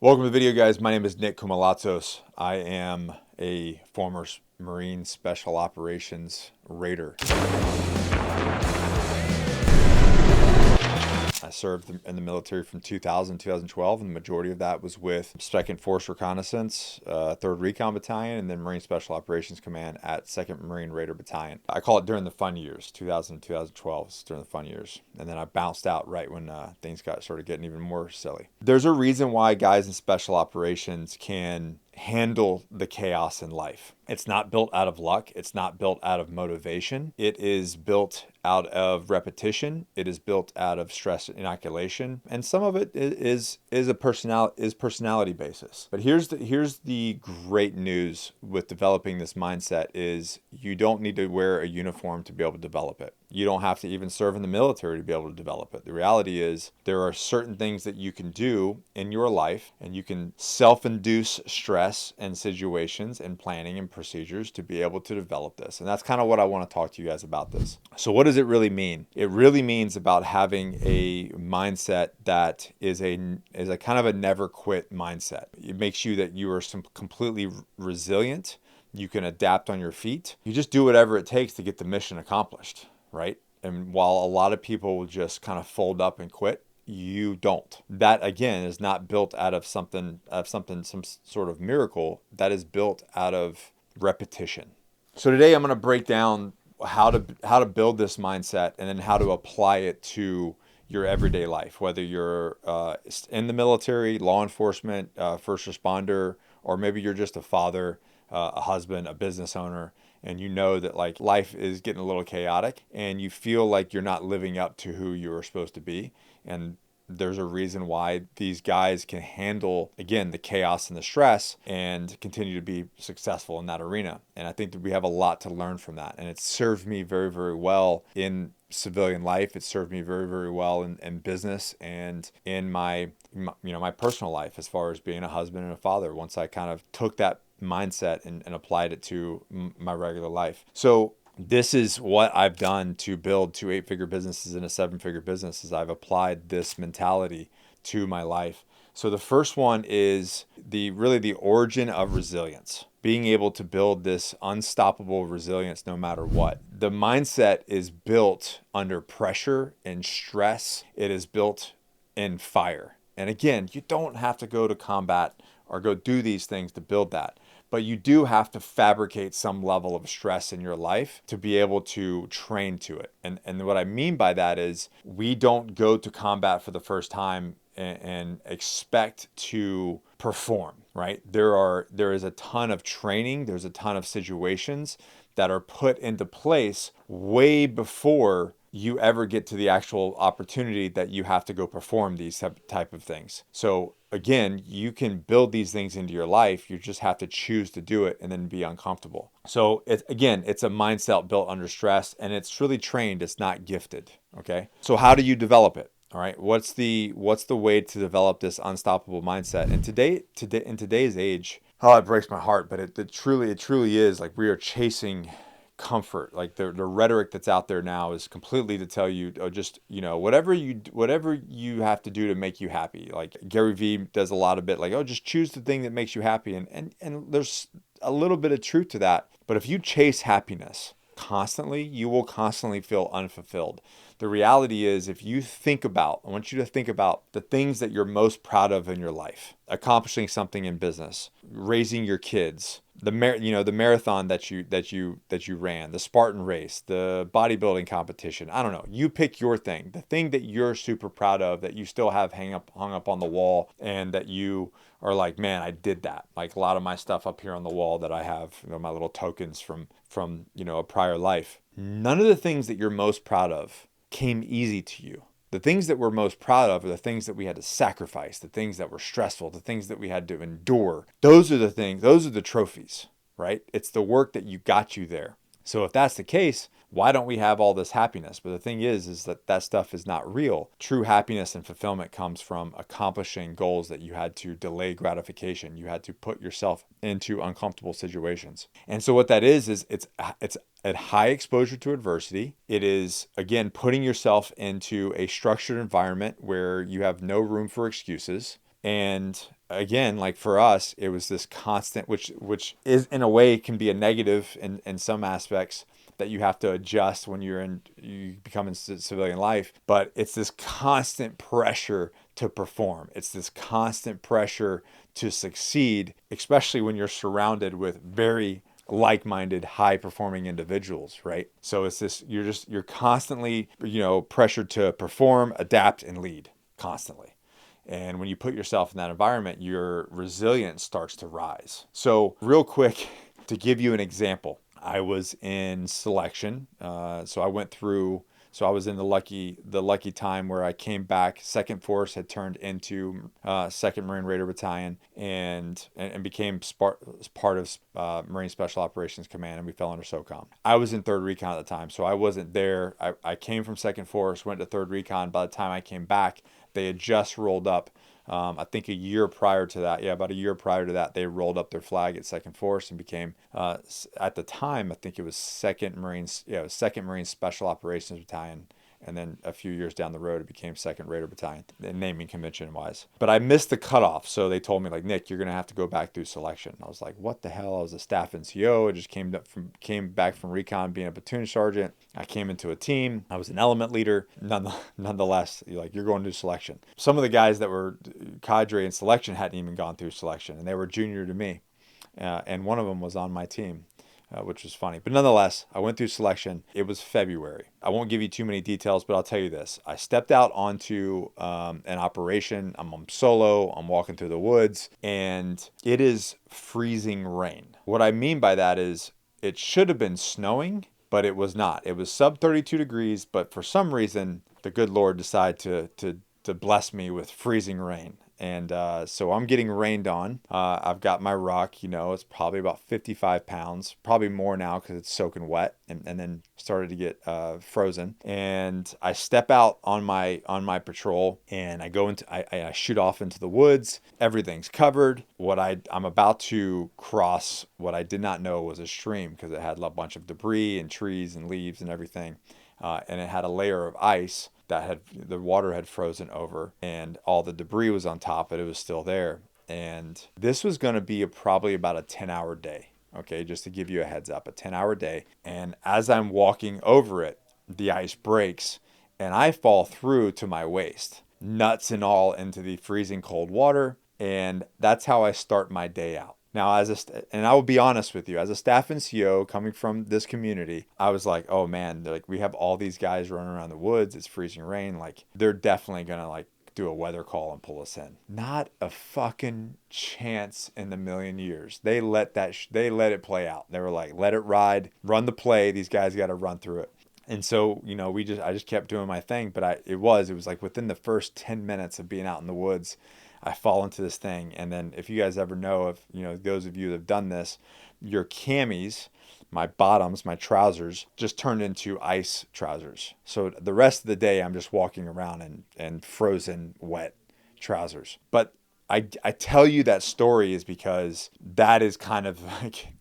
Welcome to the video, guys. My name is Nick Koumalatsos. I am a former Marine Special Operations Raider. I served in the military from 2000 to 2012, and the majority of that was with 2nd Force Reconnaissance, 3rd Recon Battalion, and then Marine Special Operations Command at 2nd Marine Raider Battalion. I call it during the fun years, 2000 to 2012, it's during the fun years. And then I bounced out right when things started getting even more silly. There's a reason why guys in Special Operations can handle the chaos in life. It's not built out of luck. It's not built out of motivation. It is built out of repetition. It is built out of stress inoculation, and some of it is personality basis. But here's the great news with developing this mindset is you don't need to wear a uniform to be able to develop it. You don't have to even serve in the military to be able to develop it. The reality is there are certain things that you can do in your life, and you can self-induce stress and situations and planning and procedures to be able to develop this. And that's kind of what I want to talk to you guys about this. So what does it really mean? It really means about having a mindset that is a kind of a never quit mindset. It makes you that you are completely resilient. You can adapt on your feet. You just do whatever it takes to get the mission accomplished, right? And while a lot of people will just kind of fold up and quit, you don't. That again is not built out of some sort of miracle. That is built out of repetition. So today I'm going to break down how to build this mindset and then how to apply it to your everyday life, whether you're in the military, law enforcement, first responder, or maybe you're just a father, a husband, a business owner, and you know that like life is getting a little chaotic and you feel like you're not living up to who you are supposed to be. And there's a reason why these guys can handle, again, the chaos and the stress and continue to be successful in that arena. And I think that we have a lot to learn from that. And it served me very, very well in civilian life. It served me very, very well in business and in my personal life as far as being a husband and a father once I kind of took that mindset and applied it to my regular life. So this is what I've done to build 2 8-figure businesses and a 7-figure business is I've applied this mentality to my life. So the first one is the origin of resilience, being able to build this unstoppable resilience no matter what. The mindset is built under pressure and stress. It is built in fire. And again, you don't have to go to combat or go do these things to build that. But you do have to fabricate some level of stress in your life to be able to train to it. And what I mean by that is we don't go to combat for the first time and expect to perform, right? There is a ton of training. There's a ton of situations that are put into place way before you ever get to the actual opportunity that you have to go perform these type of things. So again, you can build these things into your life. You just have to choose to do it and then be uncomfortable. So it's a mindset built under stress, and it's really trained. It's not gifted. Okay. So how do you develop it? All right. What's the way to develop this unstoppable mindset? And in today's age, oh, it breaks my heart, but it truly is like we are chasing comfort. Like the rhetoric that's out there now is completely to tell you, oh, just, whatever you have to do to make you happy. Like Gary Vee does a lot of it, like, oh, just choose the thing that makes you happy. And there's a little bit of truth to that. But if you chase happiness constantly, you will constantly feel unfulfilled. The reality is, I want you to think about the things that you're most proud of in your life, accomplishing something in business, raising your kids, the marathon that you ran, the Spartan race, the bodybuilding competition. I don't know. You pick your thing, the thing that you're super proud of, that you still have hung up on the wall, and that you are like, man, I did that. Like a lot of my stuff up here on the wall that I have, my little tokens from a prior life. None of the things that you're most proud of came easy to you. The things that we're most proud of are the things that we had to sacrifice, the things that were stressful, the things that we had to endure. Those are the trophies, right? It's the work that got you there. So if that's the case, why don't we have all this happiness? But the thing is that stuff is not real. True happiness and fulfillment comes from accomplishing goals that you had to delay gratification. You had to put yourself into uncomfortable situations. And so what that is it's at high exposure to adversity. It is, again, putting yourself into a structured environment where you have no room for excuses. And again, like for us, it was this constant, which is in a way can be a negative in some aspects, that you have to adjust when you become in civilian life. But it's this constant pressure to perform. It's this constant pressure to succeed, especially when you're surrounded with very like-minded, high-performing individuals, right? So it's this, you're constantly, pressured to perform, adapt, and lead constantly. And when you put yourself in that environment, your resilience starts to rise. So real quick, to give you an example, I was in selection. So I was in the lucky time where I came back. Second Force had turned into Second Marine Raider Battalion and became part of Marine Special Operations Command, and we fell under SOCOM. I was in Third Recon at the time, so I wasn't there. I came from Second Force, went to Third Recon. By the time I came back, they had just rolled up. I think about a year prior to that, they rolled up their flag at Second Force and became, at the time, I think it was Second Marine Special Operations Battalion. And then a few years down the road, it became Second Raider Battalion, naming convention wise. But I missed the cutoff, so they told me, like, Nick, you're gonna have to go back through selection. I was like, what the hell? I was a staff NCO. I just came back from recon, being a platoon sergeant. I came into a team. I was an element leader. Nonetheless, you're going to selection. Some of the guys that were cadre in selection hadn't even gone through selection, and they were junior to me. And one of them was on my team. Which was funny. But nonetheless, I went through selection. It was February. I won't give you too many details, but I'll tell you this. I stepped out onto an operation. I'm solo. I'm walking through the woods, and it is freezing rain. What I mean by that is it should have been snowing, but it was not. It was sub 32 degrees, but for some reason, the good Lord decided to bless me with freezing rain. And so I'm getting rained on. I've got my ruck, it's probably about 55 pounds, probably more now because it's soaking wet, and then started to get frozen. And I step out on my patrol, and I shoot off into the woods. Everything's covered. I'm about to cross what I did not know was a stream, because it had a bunch of debris and trees and leaves and everything. And it had a layer of ice that the water had frozen over, and all the debris was on top, but it was still there. And this was going to be probably about a 10-hour day. Okay, just to give you a heads up, a 10-hour day. And as I'm walking over it, the ice breaks, and I fall through to my waist, nuts and all, into the freezing cold water. And that's how I start my day out. Now, and I will be honest with you, as a staff NCO coming from this community, I was like, oh man, we have all these guys running around the woods. It's freezing rain. Like, they're definitely going to do a weather call and pull us in. Not a fucking chance in the million years. They let it play out. They were like, let it ride, run the play. These guys got to run through it. And so, I just kept doing my thing. But it was like within the first 10 minutes of being out in the woods, I fall into this thing. And then if you guys ever know, those of you that have done this, your camis, my bottoms, my trousers, just turned into ice trousers. So the rest of the day, I'm just walking around in frozen, wet trousers. But I tell you that story is because that is kind of like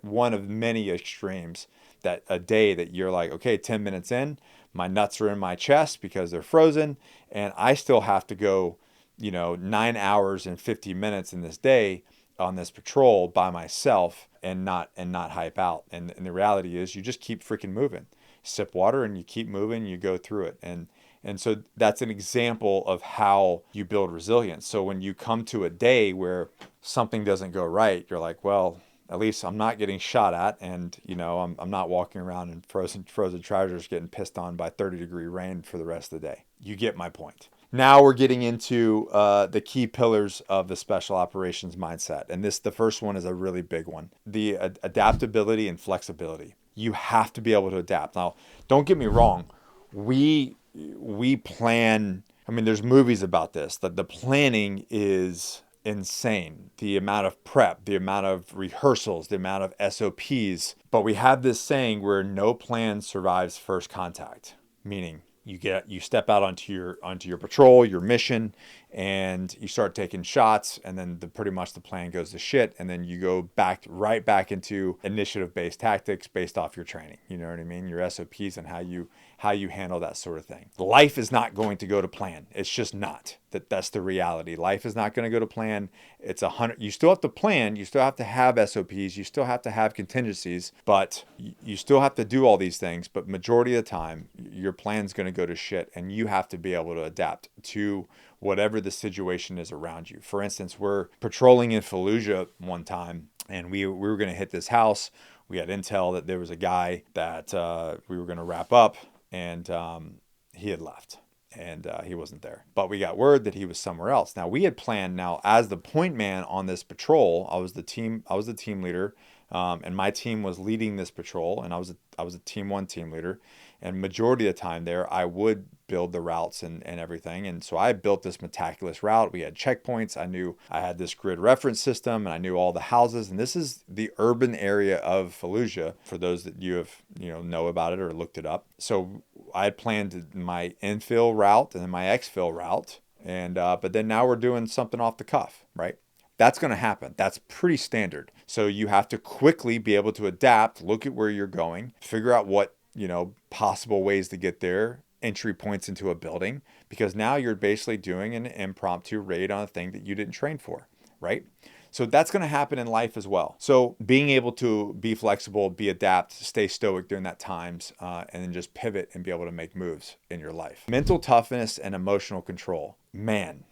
one of many extremes, that a day that you're like, okay, 10 minutes in, my nuts are in my chest because they're frozen, and I still have to go 9 hours and 50 minutes in this day on this patrol by myself and not hype out. And the reality is, you just keep freaking moving. Sip water and you keep moving, you go through it. And so that's an example of how you build resilience. So when you come to a day where something doesn't go right, you're like, well, at least I'm not getting shot at, and I'm not walking around in frozen trousers getting pissed on by 30-degree rain for the rest of the day. You get my point. Now we're getting into the key pillars of the special operations mindset. And the first one is a really big one. The adaptability and flexibility. You have to be able to adapt. Now, don't get me wrong. We plan, there's movies about this, that the planning is insane. The amount of prep, the amount of rehearsals, the amount of SOPs. But we have this saying where no plan survives first contact, meaning you step out onto your patrol, your mission, and you start taking shots, and then pretty much the plan goes to shit, and then you go right back into initiative-based tactics based off your training. You know what I mean? Your SOPs and how you handle that sort of thing. Life is not going to go to plan. It's just not. That's the reality. Life is not going to go to plan. It's 100. You still have to plan. You still have to have SOPs. You still have to have contingencies, but you still have to do all these things. But majority of the time, your plan's going to go to shit, and you have to be able to adapt to whatever the situation is around you. For instance, we're patrolling in Fallujah one time, and we were going to hit this house. We had intel that there was a guy that we were going to wrap up, and he had left, and he wasn't there. But we got word that he was somewhere else. Now, we had planned, now as the point man on this patrol, I was the team leader, and my team was leading this patrol, and I was a team 1 team leader. And majority of the time there, I would build the routes and everything. And so I built this meticulous route. We had checkpoints. I knew I had this grid reference system, and I knew all the houses. And this is the urban area of Fallujah, for those that you have, know about it or looked it up. So I had planned my infill route and then my exfil route. And but then now we're doing something off the cuff, right? That's going to happen. That's pretty standard. So you have to quickly be able to adapt, look at where you're going, figure out what possible ways to get there, entry points into a building, because now you're basically doing an impromptu raid on a thing that you didn't train for, right? So that's going to happen in life as well. So being able to be flexible, be adapt, stay stoic during that times, and then just pivot and be able to make moves in your life. Mental toughness and emotional control. Man,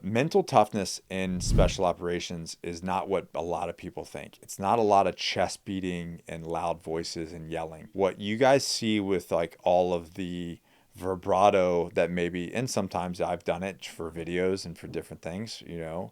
mental toughness in special operations is not what a lot of people think. It's not a lot of chest beating and loud voices and yelling. What you guys see with like all of the vibrato that maybe, and sometimes I've done it for videos and for different things,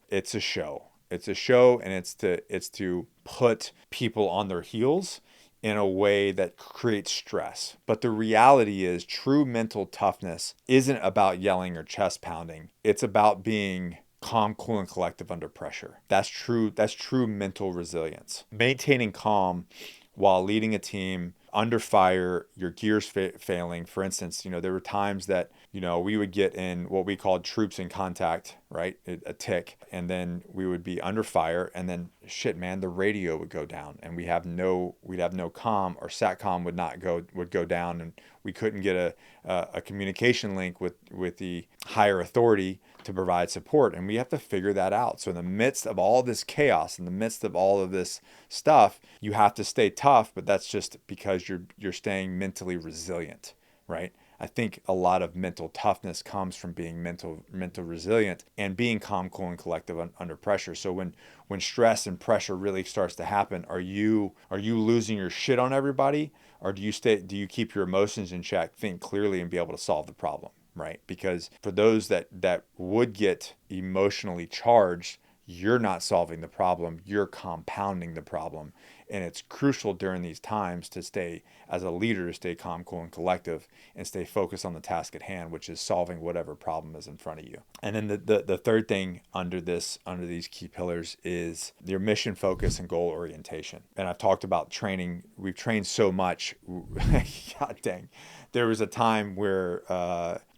it's a show. It's a show, and it's to put people on their heels in a way that creates stress. But the reality is, true mental toughness isn't about yelling or chest pounding. It's about being calm, cool, and collective under pressure. That's true mental resilience. Maintaining calm while leading a team under fire, your gears failing. For instance, there were times that, we would get in what we called troops in contact, right? A tick. And then we would be under fire, and then shit, man, the radio would go down, and we'd have no comm, or SATCOM would go down, and we couldn't get a communication link with the higher authority to provide support. And we have to figure that out. So in the midst of all this chaos, in the midst of all of this stuff, you have to stay tough, but that's just because you're staying mentally resilient, right? I think a lot of mental toughness comes from being mental resilient and being calm, cool, and collective under pressure. So when stress and pressure really starts to happen, are you losing your shit on everybody, or do you keep your emotions in check, think clearly, and be able to solve the problem, right? Because for those that would get emotionally charged, you're not solving the problem, you're compounding the problem. And it's crucial during these times to stay, as a leader, to stay calm, cool, and collective, and stay focused on the task at hand, which is solving whatever problem is in front of you. And then the third thing under these key pillars is your mission focus and goal orientation. And I've talked about training. We've trained so much. God dang. There was a time where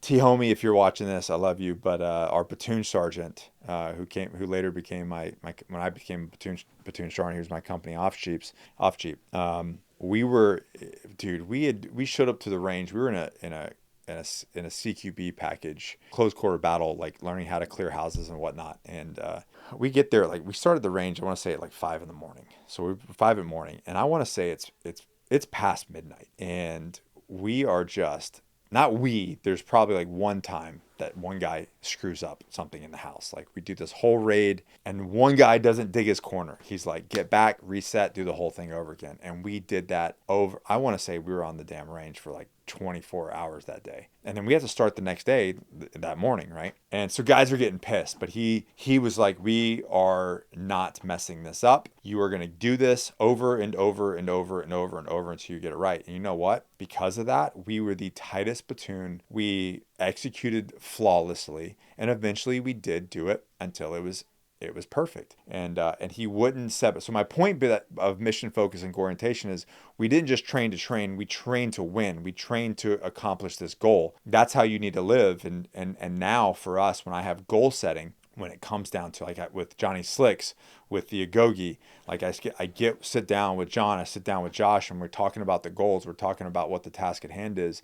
T-Homie, if you're watching this, I love you, but our platoon sergeant, who later became when I became platoon sergeant, he was my company off chief. We showed up to the range. We were in a CQB package, close quarter battle, like learning how to clear houses and whatnot. And we get there, like we started the range, I want to say at like 5 a.m. So we're 5 a.m, and I want to say it's past midnight, and we are just, there's probably like one time that one guy screws up something in the house. Like we do this whole raid, and one guy doesn't dig his corner. He's like, get back, reset, do the whole thing over again. And we did that over, I want to say we were on the damn range for like 24 hours that day. And then we had to start the next day, that morning, right? And so guys are getting pissed, but he was like, we are not messing this up. You are going to do this over and over and over and over and over until you get it right. And you know what? Because of that, we were the tightest platoon. We executed flawlessly, and eventually we did do it until it was It was perfect. And he wouldn't set it. So my point of mission focus and orientation is we didn't just train to train, we trained to win. We trained to accomplish this goal. That's how you need to live. And now for us, when I have goal setting, when it comes down to with Johnny Slicks, with the Agoge, sit down with John, I sit down with Josh, and we're talking about the goals. We're talking about what the task at hand is.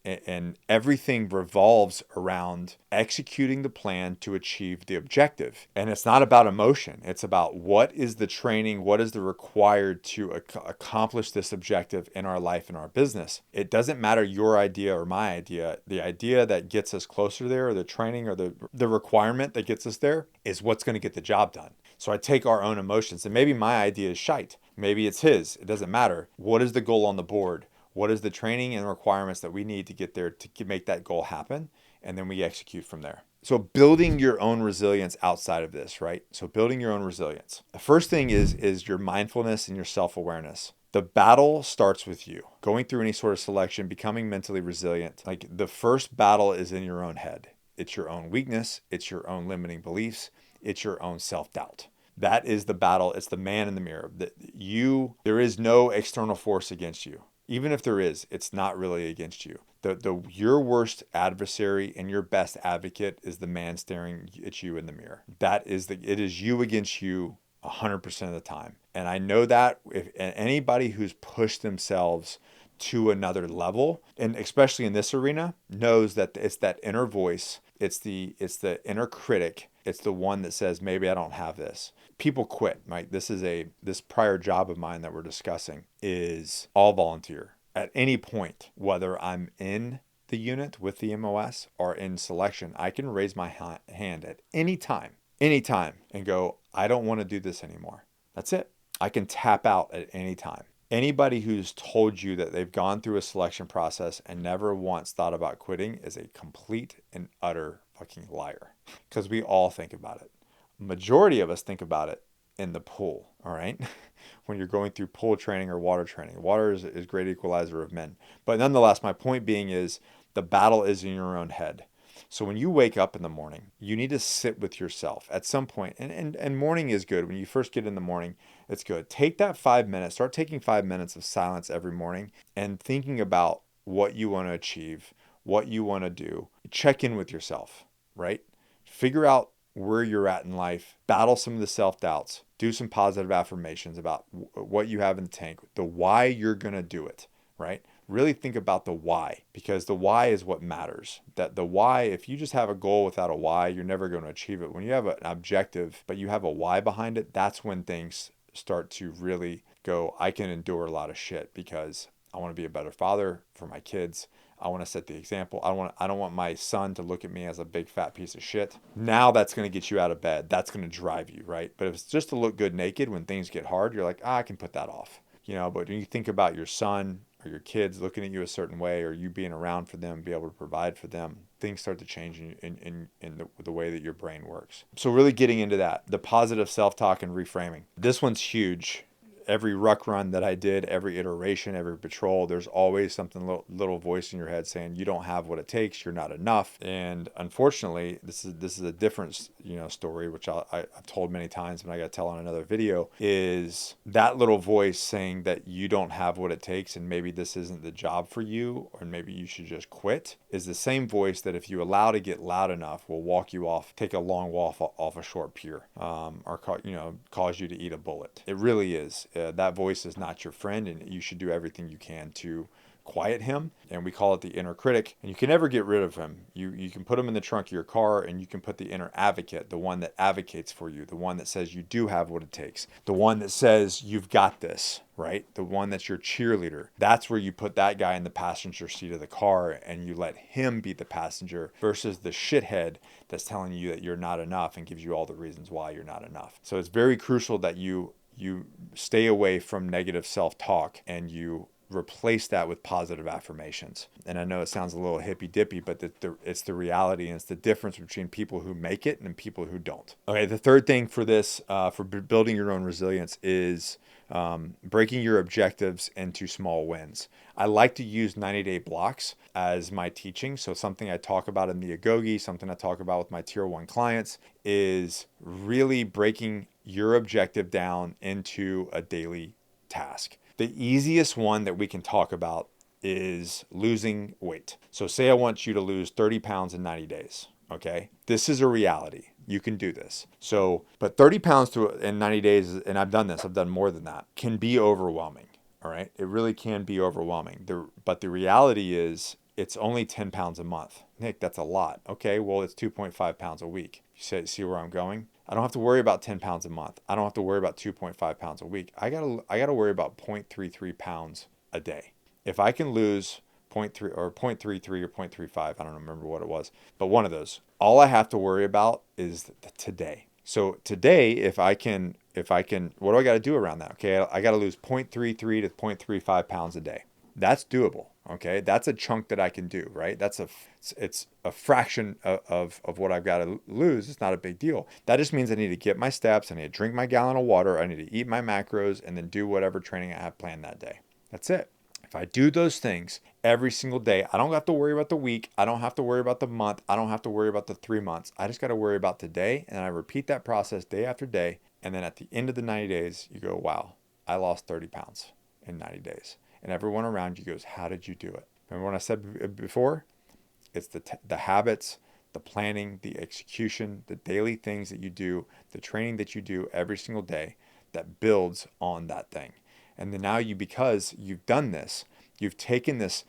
And everything revolves around executing the plan to achieve the objective. And it's not about emotion. It's about what is the training, what is the required to accomplish this objective in our life and our business. It doesn't matter your idea or my idea. The idea that gets us closer there, or the training or the requirement that gets us there, is what's going to get the job done. So I take our own emotions, and maybe my idea is shite. Maybe it's his. It doesn't matter. What is the goal on the board? What is the training and requirements that we need to get there to make that goal happen? And then we execute from there. So building your own resilience outside of this, right? So building your own resilience. The first thing is your mindfulness and your self-awareness. The battle starts with you. Going through any sort of selection, becoming mentally resilient. Like, the first battle is in your own head. It's your own weakness. It's your own limiting beliefs. It's your own self-doubt. That is the battle. It's the man in the mirror. There is no external force against you. Even if there is, it's not really against you. Your worst adversary and your best advocate is the man staring at you in the mirror. It is you against you 100% of the time. And I know that if anybody who's pushed themselves to another level, and especially in this arena, knows that it's that inner voice. It's the inner critic. It's the one that says, maybe I don't have this. People quit, right? This prior job of mine that we're discussing is all volunteer. At any point, whether I'm in the unit with the MOS or in selection, I can raise my hand at any time, and go, I don't want to do this anymore. That's it. I can tap out at any time. Anybody who's told you that they've gone through a selection process and never once thought about quitting is a complete and utter fucking liar. Because we all think about it. Majority of us think about it in the pool, all right? When you're going through pool training or water training. Water is a great equalizer of men. But nonetheless, my point being is the battle is in your own head. So when you wake up in the morning, you need to sit with yourself at some point. And morning is good. When you first get in the morning, it's good. Take that 5 minutes. Start taking 5 minutes of silence every morning and thinking about what you want to achieve, what you want to do. Check in with yourself, right? Figure out where you're at in life. Battle some of the self-doubts. Do some positive affirmations about what you have in the tank, the why you're going to do it, right? Really think about the why, because the why is what matters. That the why, if you just have a goal without a why, you're never going to achieve it. When you have an objective, but you have a why behind it, that's when things start to really go, I can endure a lot of shit because I want to be a better father for my kids. I want to set the example. I don't want my son to look at me as a big fat piece of shit. Now that's going to get you out of bed. That's going to drive you, right? But if it's just to look good naked when things get hard, you're like, I can put that off. But when you think about your son or your kids looking at you a certain way, or you being around for them, be able to provide for them, things start to change in the way that your brain works. So really getting into that, the positive self-talk and reframing. This one's huge. Every ruck run that I did, every iteration, every patrol, there's always something little voice in your head saying you don't have what it takes, you're not enough. And unfortunately, this is a different story, which I've told many times, but I got to tell on another video, is that little voice saying that you don't have what it takes and maybe this isn't the job for you, or maybe you should just quit, is the same voice that if you allow to get loud enough will walk you off, take a long walk off a short pier, or cause you to eat a bullet. It really is. That voice is not your friend, and you should do everything you can to quiet him. And we call it the inner critic, and you can never get rid of him. You can put him in the trunk of your car, and you can put the inner advocate, the one that advocates for you, the one that says you do have what it takes, the one that says you've got this, right? The one that's your cheerleader. That's where you put that guy in the passenger seat of the car, and you let him be the passenger, versus the shithead that's telling you that you're not enough and gives you all the reasons why you're not enough. So it's very crucial that you stay away from negative self-talk and you replace that with positive affirmations. And I know it sounds a little hippy-dippy, but it's the reality, and it's the difference between people who make it and people who don't. Okay, the third thing for this, for building your own resilience, is breaking your objectives into small wins. I like to use 90-day blocks as my teaching. So something I talk about in the Agoge, something I talk about with my tier 1 clients is really breaking your objective down into a daily task. The easiest one that we can talk about is losing weight. So say I want you to lose 30 pounds in 90 days. Okay. This is a reality. You can do this. So, but 30 pounds in 90 days, and I've done this, I've done more than that, can be overwhelming. All right. It really can be overwhelming. But the reality is it's only 10 pounds a month. Nick, that's a lot. Okay. Well, it's 2.5 pounds a week. You see where I'm going? I don't have to worry about 10 pounds a month. I don't have to worry about 2.5 pounds a week. I gotta worry about 0.33 pounds a day. If I can lose 0.3 or 0.33 or 0.35, I don't remember what it was, but one of those, all I have to worry about is today. So today, if I can, what do I got to do around that? Okay. I got to lose 0.33 to 0.35 pounds a day. That's doable. Okay. That's a chunk that I can do, right? It's a fraction of what I've got to lose. It's not a big deal. That just means I need to get my steps. I need to drink my gallon of water. I need to eat my macros and then do whatever training I have planned that day. That's it. If I do those things every single day, I don't have to worry about the week. I don't have to worry about the month. I don't have to worry about the 3 months. I just got to worry about today. And I repeat that process day after day. And then at the end of the 90 days, you go, wow, I lost 30 pounds in 90 days. And everyone around you goes, how did you do it? Remember when I said before? It's the habits, the planning, the execution, the daily things that you do, the training that you do every single day that builds on that thing. And then now because you've done this, you've taken this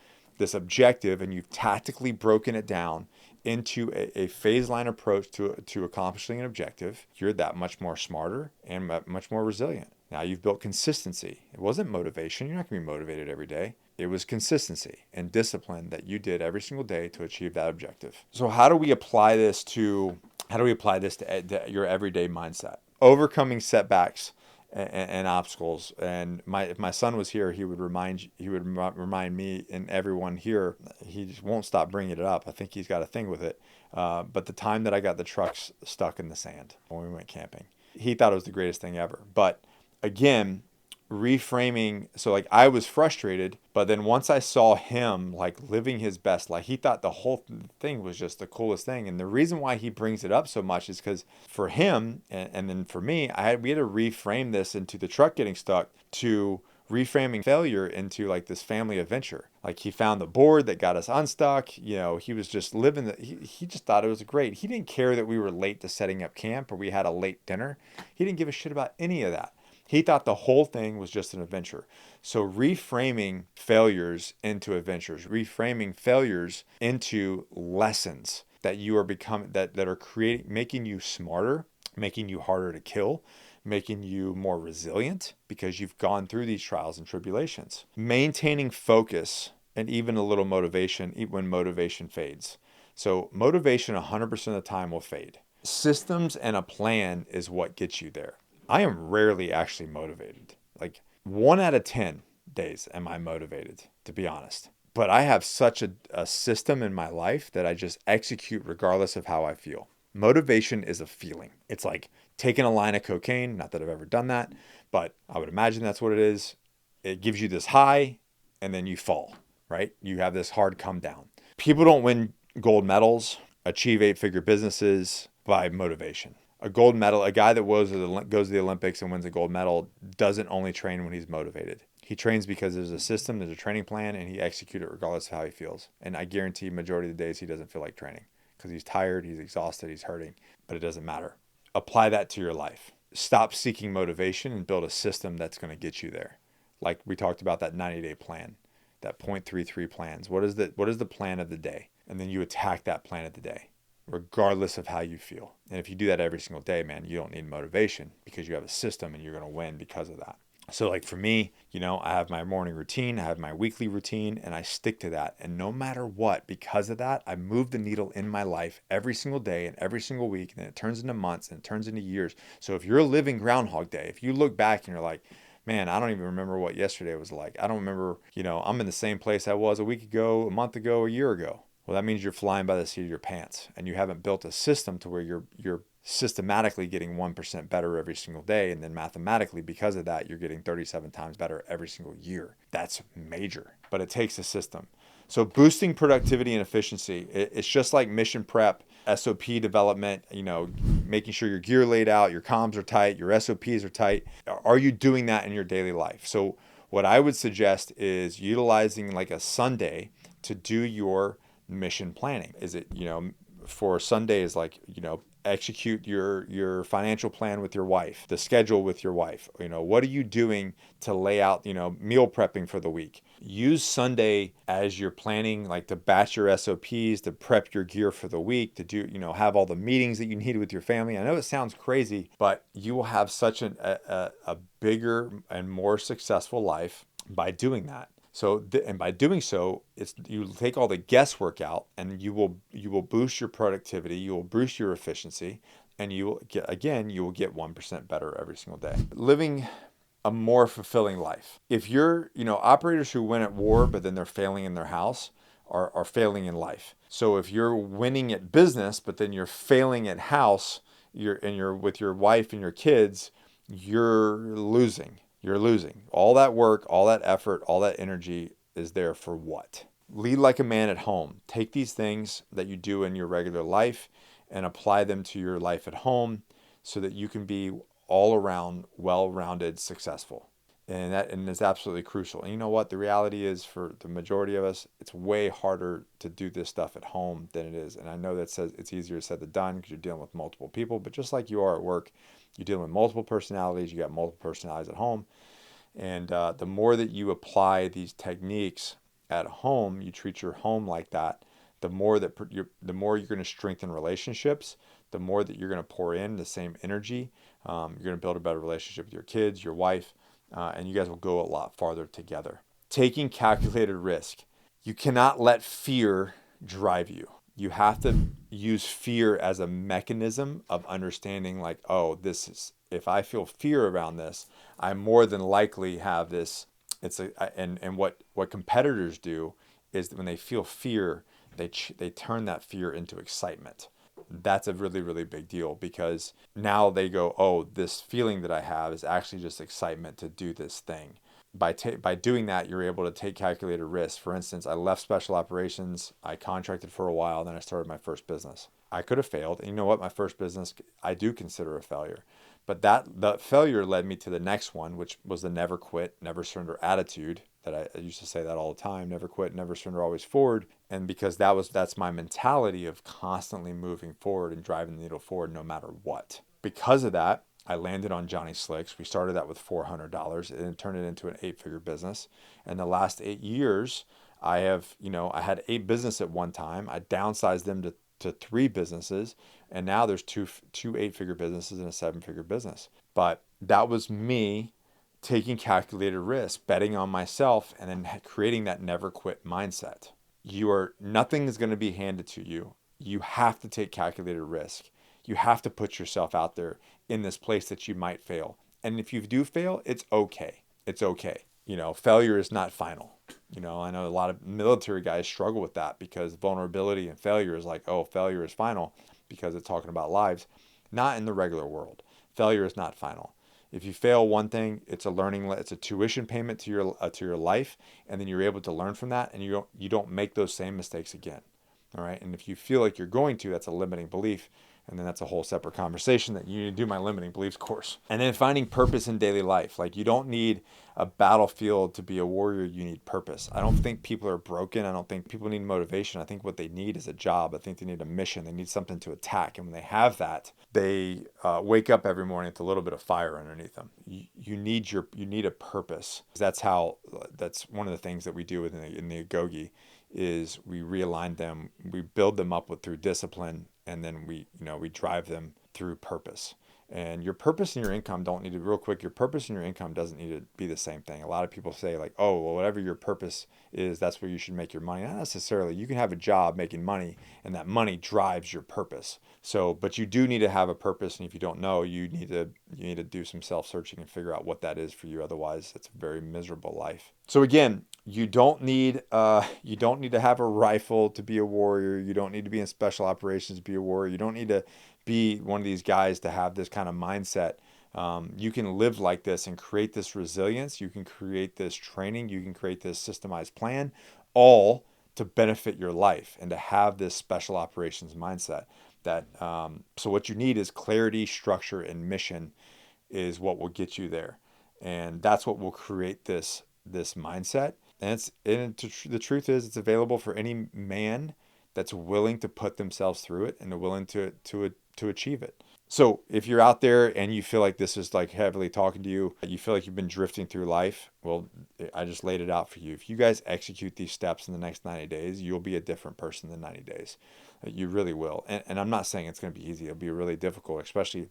objective and you've tactically broken it down into a phase line approach to accomplishing an objective. You're that much more smarter and much more resilient. Now you've built consistency. It wasn't motivation. You're not going to be motivated every day. It was consistency and discipline that you did every single day to achieve that objective. So how do we apply this to your everyday mindset? Overcoming setbacks and obstacles. And if my son was here, he would remind me and everyone here. He just won't stop bringing it up. I think he's got a thing with it. But the time that I got the trucks stuck in the sand when we went camping, he thought it was the greatest thing ever. But again, reframing. So like I was frustrated, but then once I saw him like living his best life, he thought the whole thing was just the coolest thing. And the reason why he brings it up so much is because for him and then for me, we had to reframe this into the truck getting stuck to reframing failure into like this family adventure. Like he found the board that got us unstuck. You know, he was just living he just thought it was great. He didn't care that we were late to setting up camp or we had a late dinner. He didn't give a shit about any of that. He thought the whole thing was just an adventure. So reframing failures into adventures, reframing failures into lessons that you are becoming, that are making you smarter, making you harder to kill, making you more resilient because you've gone through these trials and tribulations. Maintaining focus and even a little motivation when motivation fades. So motivation 100% of the time will fade. Systems and a plan is what gets you there. I am rarely actually motivated. Like 1 out of 10 days am I motivated, to be honest. But I have such a system in my life that I just execute regardless of how I feel. Motivation is a feeling. It's like taking a line of cocaine. Not that I've ever done that, but I would imagine that's what it is. It gives you this high and then you fall, right? You have this hard come down. People don't win gold medals, achieve 8-figure businesses by motivation. A gold medal, a guy that goes to the Olympics and wins a gold medal doesn't only train when he's motivated. He trains because there's a system, there's a training plan, and he executes it regardless of how he feels. And I guarantee majority of the days he doesn't feel like training because he's tired, he's exhausted, he's hurting, but it doesn't matter. Apply that to your life. Stop seeking motivation and build a system that's going to get you there. Like we talked about that 90-day plan, that 0.33 plans. What is the plan of the day? And then you attack that plan of the day, regardless of how you feel. And if you do that every single day, man, you don't need motivation because you have a system and you're going to win because of that. So like for me, I have my morning routine, I have my weekly routine, and I stick to that. And no matter what, because of that, I move the needle in my life every single day and every single week. And then it turns into months and it turns into years. So if you're a living Groundhog Day, if you look back and you're like, man, I don't even remember what yesterday was like. I don't remember, I'm in the same place I was a week ago, a month ago, a year ago. Well, that means you're flying by the seat of your pants and you haven't built a system to where you're systematically getting 1% better every single day. And then mathematically, because of that, you're getting 37 times better every single year. That's major, but it takes a system. So boosting productivity and efficiency, it's just like mission prep, SOP development, making sure your gear laid out, your comms are tight, your SOPs are tight. Are you doing that in your daily life? So what I would suggest is utilizing like a Sunday to do your mission planning. Is it, for Sunday is like, execute your financial plan with your wife, the schedule with your wife. What are you doing to lay out, meal prepping for the week? Use Sunday as you're planning, like to batch your SOPs, to prep your gear for the week, to do, have all the meetings that you need with your family. I know it sounds crazy, but you will have such a bigger and more successful life by doing that. So, and by doing so, you take all the guesswork out, and you will boost your productivity, you will boost your efficiency, and you will get 1% better every single day. Living a more fulfilling life. If you're, operators who win at war, but then they're failing in their house, are failing in life. So if you're winning at business, but then you're failing at house, you're with your wife and your kids, you're losing. You're losing. All that work, all that effort, all that energy is there for what? Lead like a man at home. Take these things that you do in your regular life and apply them to your life at home so that you can be all around, well-rounded, successful. And that is absolutely crucial. And you know what? The reality is, for the majority of us, it's way harder to do this stuff at home than it is. And I know that says it's easier said than done because you're dealing with multiple people, but just like you are at work, you're dealing with multiple personalities. You got multiple personalities at home. And the more that you apply these techniques at home, you treat your home like that, the more you're going to strengthen relationships, the more that you're going to pour in the same energy. You're going to build a better relationship with your kids, your wife, and you guys will go a lot farther together. Taking calculated risk. You cannot let fear drive you. You have to use fear as a mechanism of understanding, like, oh, if I feel fear around this, I more than likely have this. And what competitors do is when they feel fear, they turn that fear into excitement. That's a really, really big deal, because now they go, oh, this feeling that I have is actually just excitement to do this thing. By doing that, you're able to take calculated risks. For instance, I left special operations, I contracted for a while, then I started my first business. I could have failed. And you know what? My first business, I do consider a failure. But that failure led me to the next one, which was the never quit, never surrender attitude. That I used to say that all the time: never quit, never surrender, always forward. And because that's my mentality of constantly moving forward and driving the needle forward no matter what. Because of that, I landed on Johnny Slicks. We started that with $400 and turned it into an 8-figure business. And the last 8 years, I had 8 businesses at one time. I downsized them to 3 businesses, and now there's two 8-figure businesses and a 7-figure business. But that was me taking calculated risks, betting on myself, and then creating that never quit mindset. Nothing is going to be handed to you. You have to take calculated risk. You have to put yourself out there in this place that you might fail. And if you do fail, it's okay. It's okay. Failure is not final. I know a lot of military guys struggle with that, because vulnerability and failure is like, oh, failure is final because it's talking about lives. Not in the regular world. Failure is not final. If you fail one thing, it's a tuition payment to your life, and then you're able to learn from that, and you don't make those same mistakes again. All right. And if you feel like you're going to, that's a limiting belief. And then that's a whole separate conversation that you need to do my limiting beliefs course. And then finding purpose in daily life. Like, you don't need a battlefield to be a warrior. You need purpose. I don't think people are broken. I don't think people need motivation. I think what they need is a job. I think they need a mission. They need something to attack. And when they have that, they wake up every morning with a little bit of fire underneath them. You need a purpose. That's one of the things that we do in the Agoge, is we realign them, we build them up through discipline, and then we drive them through purpose. And your purpose and your income your purpose and your income doesn't need to be the same thing. A lot of people say, like, oh, well, whatever your purpose is, that's where you should make your money. Not necessarily. You can have a job making money, and that money drives your purpose. So, but you do need to have a purpose, and if you don't know, you need to do some self-searching and figure out what that is for you. Otherwise, it's a very miserable life. So again, you don't need to have a rifle to be a warrior. You don't need to be in special operations to be a warrior. You don't need to be one of these guys to have this kind of mindset. You can live like this and create this resilience. You can create this training. You can create this systemized plan, all to benefit your life and to have this special operations mindset. So what you need is clarity, structure, and mission is what will get you there. And that's what will create this mindset. And the truth is, it's available for any man that's willing to put themselves through it and willing to achieve it. So if you're out there and you feel like this is like heavily talking to you, you feel like you've been drifting through life, well, I just laid it out for you. If you guys execute these steps in the next 90 days, you'll be a different person in 90 days. You really will. And I'm not saying it's going to be easy. It'll be really difficult, especially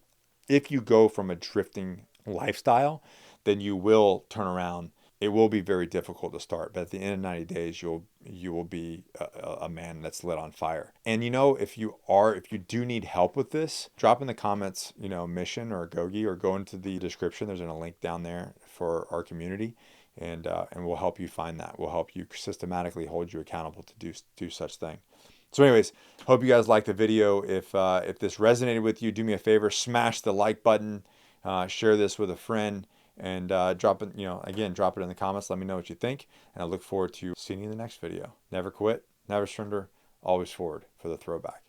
if you go from a drifting lifestyle, then you will turn around. It will be very difficult to start, but at the end of 90 days, you will be a man that's lit on fire. And if you do need help with this, drop in the comments, mission or Agoge, or go into the description. There's a link down there for our community, and we'll help you find that. We'll help you systematically hold you accountable to do such thing. So anyways, hope you guys liked the video. If this resonated with you, do me a favor, smash the like button, share this with a friend, and drop it, drop it in the comments. Let me know what you think, and I look forward to seeing you in the next video. Never quit, never surrender, always forward for the throwback.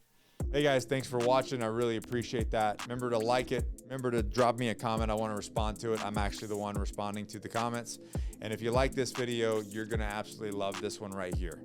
Hey guys, thanks for watching. I really appreciate that. Remember to like it. Remember to drop me a comment. I want to respond to it. I'm actually the one responding to the comments. And if you like this video, you're going to absolutely love this one right here.